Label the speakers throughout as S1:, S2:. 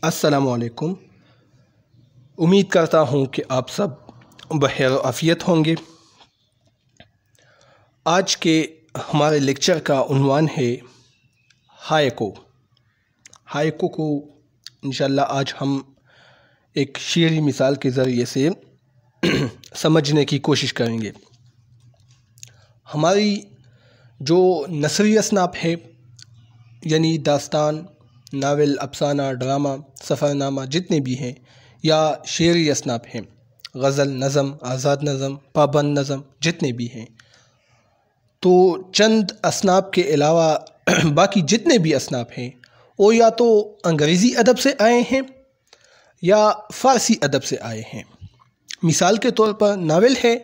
S1: السلام علیکم۔ امید کرتا ہوں کہ آپ سب بخیر و عافیت ہوں گے۔ آج کے ہمارے لیکچر کا عنوان ہے ہائیکو۔ ہائیکو کو انشاءاللہ آج ہم ایک شعری مثال کے ذریعے سے سمجھنے کی کوشش کریں گے۔ ہماری جو نثری اصناف ہے، یعنی داستان، ناول، افسانہ، ڈرامہ، سفرنامہ جتنے بھی ہیں، یا شعری اصناف ہیں، غزل، نظم، آزاد نظم، پابند نظم جتنے بھی ہیں، تو چند اصناف کے علاوہ باقی جتنے بھی اصناف ہیں وہ یا تو انگریزی ادب سے آئے ہیں یا فارسی ادب سے آئے ہیں۔ مثال کے طور پر ناول ہے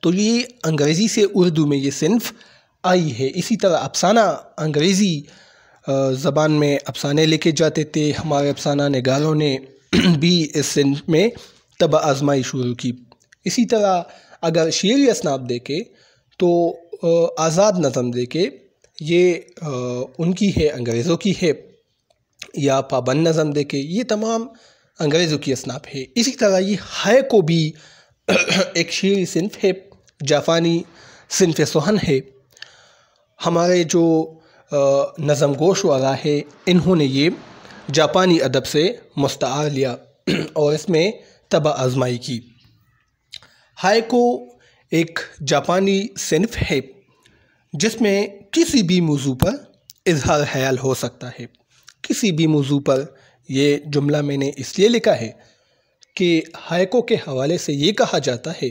S1: تو یہ انگریزی سے اردو میں یہ صنف آئی ہے۔ اسی طرح افسانہ، انگریزی زبان میں افسانے لکھے جاتے تھے، ہمارے افسانہ نگاروں نے بھی اس صنف میں طبع آزمائی شروع کی۔ اسی طرح اگر شعری اصناف دیکھیں تو آزاد نظم دیکھیں، یہ ان کی ہے، انگریزوں کی ہے، یا پابند نظم دیکھیں، یہ تمام انگریزوں کی اصناف ہے۔ اسی طرح یہ ہائیکو بھی ایک شعری صنف ہے، جاپانی صنف سخن ہے۔ ہمارے جو نظم گوش والا ہے، انہوں نے یہ جاپانی ادب سے مستعار لیا اور اس میں طبع آزمائی کی۔ ہائیکو ایک جاپانی صنف ہے جس میں کسی بھی موضوع پر اظہار خیال ہو سکتا ہے۔ کسی بھی موضوع پر، یہ جملہ میں نے اس لیے لکھا ہے کہ ہائیکو کے حوالے سے یہ کہا جاتا ہے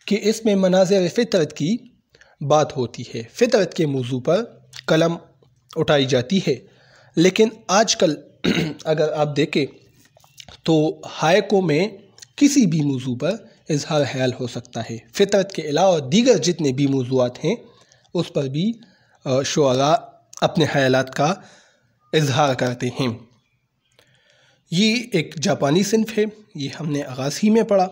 S1: کہ اس میں مناظر فطرت کی بات ہوتی ہے، فطرت کے موضوع پر قلم اٹھائی جاتی ہے۔ لیکن آج کل اگر آپ دیکھیں تو ہائیکو میں کسی بھی موضوع پر اظہار خیال ہو سکتا ہے۔ فطرت کے علاوہ دیگر جتنے بھی موضوعات ہیں اس پر بھی شعراء اپنے خیالات کا اظہار کرتے ہیں۔ یہ ایک جاپانی صنف ہے، یہ ہم نے آغاز ہی میں پڑھا۔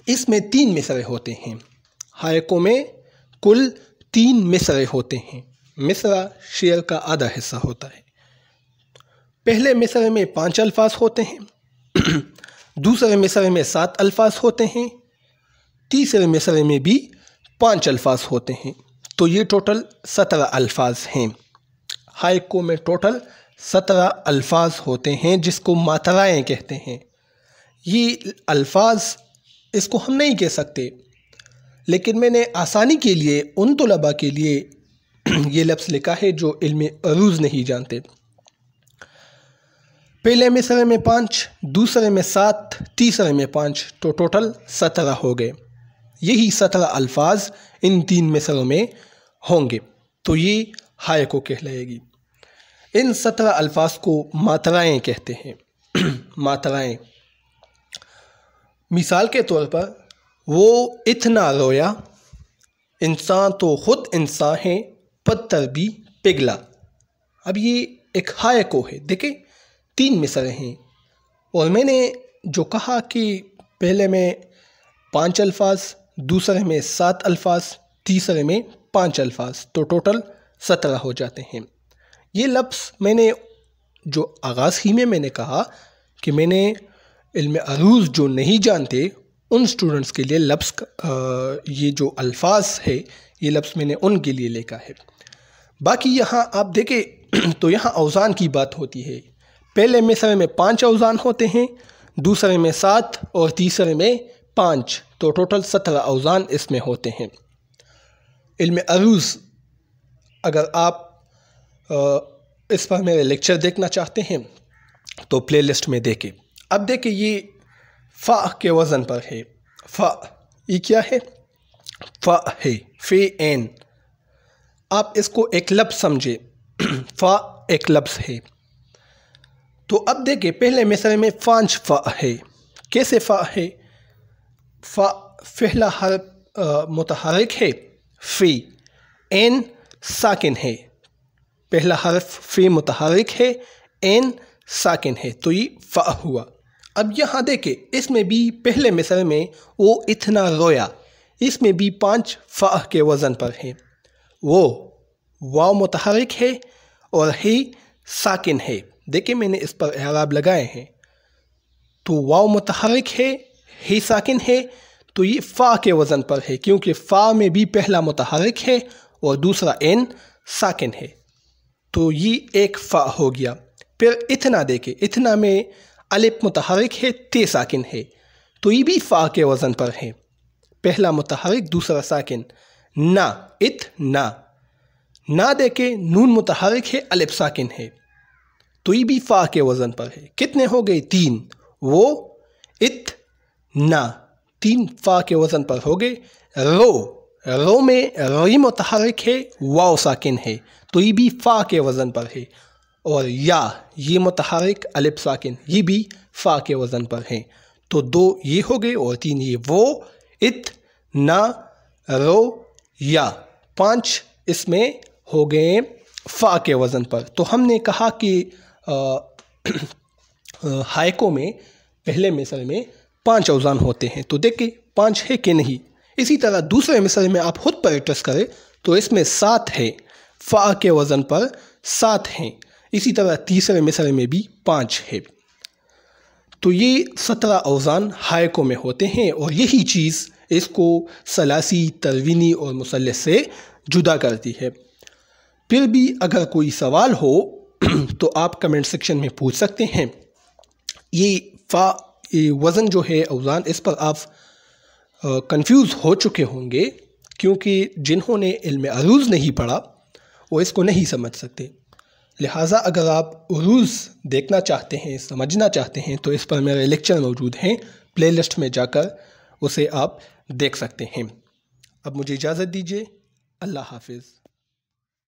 S1: اس میں 3 مصرعے ہوتے ہیں۔ ہائیکو میں کل 3 مصرعے ہوتے ہیں۔ مصرع شعر کا آدھا حصہ ہوتا ہے۔ پہلے مصرعے میں 5 الفاظ ہوتے ہیں، دوسرے مصرعے میں 7 الفاظ ہوتے ہیں، تیسرے مصرعے میں بھی 5 الفاظ ہوتے ہیں، تو یہ ٹوٹل 17 الفاظ ہیں۔ ہائیکو میں ٹوٹل 17 الفاظ ہوتے ہیں جس کو ماترائیں کہتے ہیں۔ یہ الفاظ اس کو ہم نہیں کہہ سکتے، لیکن میں نے آسانی کے لیے ان طلباء کے لیے یہ لفظ لکھا ہے جو علم عروض نہیں جانتے۔ پہلے مصرعے میں 5، دوسرے میں 7، تیسرے میں 5، تو ٹوٹل 17 ہو گئے۔ یہی 17 الفاظ ان 3 مصرعوں میں ہوں گے، تو یہ ہائیکو کہلائے گی۔ ان 17 الفاظ کو ماترائیں کہتے ہیں۔ ماترائیں، مثال کے طور پر وہ اتنا رویا، انسان تو خود انسان ہے، پتھر بھی پگھلا۔ اب یہ ایک ہائیکو ہے، دیکھیں 3 مصرعے ہیں، اور میں نے جو کہا کہ پہلے میں 5 الفاظ، دوسرے میں 7 الفاظ، تیسرے میں 5 الفاظ، تو ٹوٹل 17 ہو جاتے ہیں۔ یہ لفظ میں نے جو آغاز ہی میں نے کہا کہ میں نے علم عروض جو نہیں جانتے ان سٹوڈنٹس کے لیے لفظ یہ جو الفاظ ہے، یہ لفظ میں نے ان کے لیے لکھا ہے۔ باقی یہاں آپ دیکھیں تو یہاں اوزان کی بات ہوتی ہے۔ پہلے مصرعے میں 5 اوزان ہوتے ہیں، دوسرے میں 7 اور تیسرے میں 5، تو ٹوٹل 17 اوزان اس میں ہوتے ہیں۔ علم عروض اگر آپ اس پر میرے لیکچر دیکھنا چاہتے ہیں تو پلے لسٹ میں دیکھیں۔ اب دیکھیں یہ فا کے وزن پر ہے۔ فا یہ کیا ہے؟ فا ہے، فے این۔ آپ اس کو ایک لفظ سمجھے، فا ایک لفظ ہے۔ تو اب دیکھیں پہلے مصرعے میں 5 فا ہے۔ کیسے فا ہے؟ فا پہلا حرف متحرک ہے، فے، این ساکن ہے۔ پہلا حرف فے متحرک ہے، این ساکن ہے، تو یہ فا ہوا۔ اب یہاں دیکھیں اس میں بھی پہلے مصرعے میں وہ اتنا رویا، اس میں بھی 5 فا کے وزن پر ہے۔ وہ واو متحرک ہے اور ہے ساکن ہے، دیکھیں میں نے اس پر اعراب لگائے ہیں، تو واو متحرک ہے، ہی ساکن ہے، تو یہ فا کے وزن پر ہے، کیونکہ فا میں بھی پہلا متحرک ہے اور دوسرا این ساکن ہے، تو یہ ایک فا ہو گیا۔ پھر اتنا دیکھیں، اتنا میں الف متحرک ہے، تے ساکن ہے، تو یہ بھی فا کے وزن پر ہے، پہلا متحرک دوسرا ساکن۔ نا، نا دیکھیں، نون متحرک ہے، الف ساکن ہے، تو یہ بھی فا کے وزن پر ہے۔ کتنے ہو گئے؟ 3، وہ ات نا، 3 فا کے وزن پر ہو گئے۔ رو میں ری متحرک ہے، واو ساکن ہے، تو یہ بھی فا کے وزن پر ہے۔ اور یا، یہ متحرک الف ساکن، یہ بھی فا کے وزن پر ہے، تو 2 یہ ہو گئے اور 3 یہ، وہ ات نا رو یا، 5 اس میں ہو گئے فا کے وزن پر۔ تو ہم نے کہا کہ ہائکو میں پہلے مثل میں 5 اوزان ہوتے ہیں، تو دیکھیں 5 ہے کہ نہیں۔ اسی طرح دوسرے مثل میں آپ خود پریکٹس کریں تو اس میں 7 ہے، فا کے وزن پر 7 ہیں۔ اسی طرح تیسرے مثل میں بھی 5 ہے، تو یہ 17 اوزان ہائکو میں ہوتے ہیں، اور یہی چیز اس کو ثلاثی، تروینی اور مثلث سے جدا کرتی ہے۔ پھر بھی اگر کوئی سوال ہو تو آپ کمنٹ سیکشن میں پوچھ سکتے ہیں۔ یہ وزن جو ہے اوزان، اس پر آپ کنفیوز ہو چکے ہوں گے، کیونکہ جنہوں نے علم عروض نہیں پڑھا وہ اس کو نہیں سمجھ سکتے۔ لہٰذا اگر آپ عروض دیکھنا چاہتے ہیں، سمجھنا چاہتے ہیں، تو اس پر میرے لیکچر موجود ہیں، پلے لسٹ میں جا کر اسے آپ دیکھ سکتے ہیں۔ اب مجھے اجازت دیجیے، اللہ حافظ۔